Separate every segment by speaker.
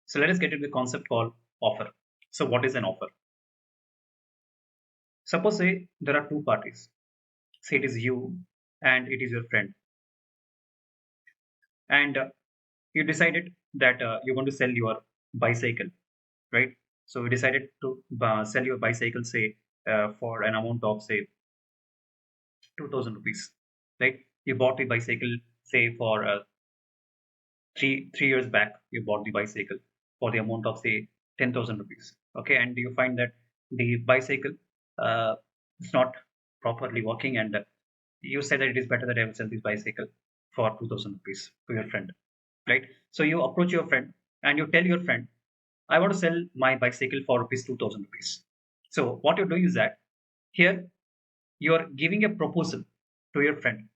Speaker 1: So let us get into the concept called offer. So what is an offer? Suppose say there are two parties. Say it is you and it is your friend, and you decided that you're going to sell your bicycle, right? So you decided to sell your bicycle, say for an amount of say 2,000 rupees, right? You bought the bicycle say for three years back. You bought the bicycle for the amount of say 10,000 rupees, okay? And you find that the bicycle uh, is not properly working, and you say that it is better that I will sell this bicycle for 2,000 rupees to your friend, right? So you approach your friend and you tell your friend, I want to sell my bicycle for rupees 2,000 rupees. So what you're doing is that here you are giving a proposal to your friend.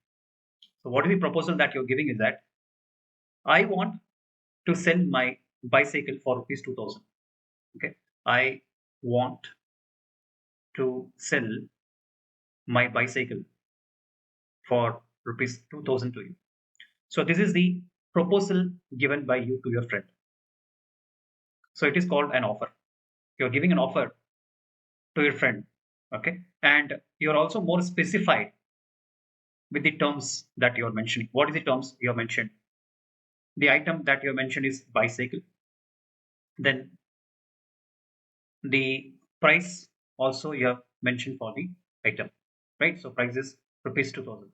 Speaker 1: So what is the proposal that you're giving is that I want to sell my bicycle for rupees 2,000. Okay, I want to sell my bicycle for rupees 2,000 to you. So this is the proposal given by you to your friend. So it is called an offer. You're giving an offer to your friend, okay, and you're also more specified with the terms that you're mentioning. What is the terms you have mentioned? The item that you mentioned is bicycle. Then the price also you have mentioned for the item, right? So price is rupees 2,000.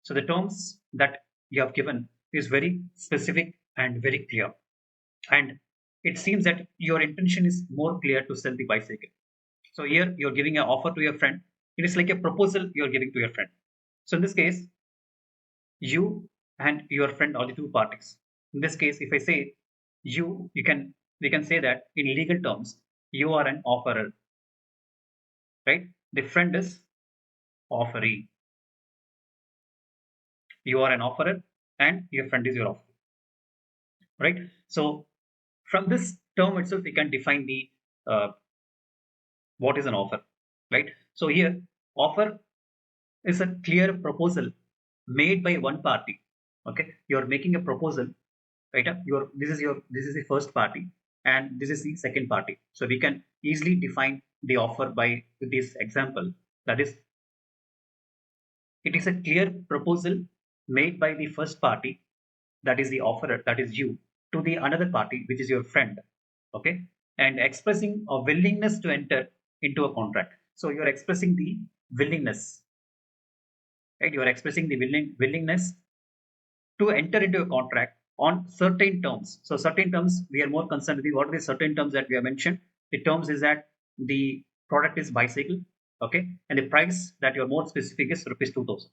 Speaker 1: So the terms that you have given is very specific and very clear. And it seems that your intention is more clear to sell the bicycle. So here you're giving an offer to your friend. It is like a proposal you're giving to your friend. So in this case, you and your friend are the two parties. In this case, if I say you can we can say that in legal terms, you are an offerer, right? The friend is offeree. You are an offerer and your friend is your offeree, right? So from this term itself, we can define the uh, what is an offer, right? So here, offer is a clear proposal made by one party. Okay, you are making a proposal, right? This is the first party, and this is the second party. So we can easily define the offer by this example. That is, it is a clear proposal made by the first party, that is the offerer, that is you, to the another party, which is your friend, okay, and expressing a willingness to enter into a contract. So you are expressing the willingness, right? You are expressing the willingness to enter into a contract on certain terms. So certain terms we are more concerned with. What are the certain terms that we have mentioned? The terms is that the product is bicycle, okay, and the price that you are more specific is rupees 2,000.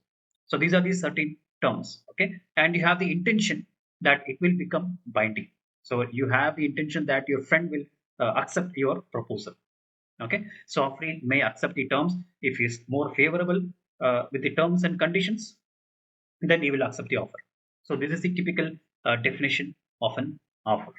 Speaker 1: So these are the certain terms, okay, and you have the intention that it will become binding. So you have the intention that your friend will accept your proposal. Okay, so offeree may accept the terms if he is more favorable with the terms and conditions, then he will accept the offer. So this is the typical definition of an offer.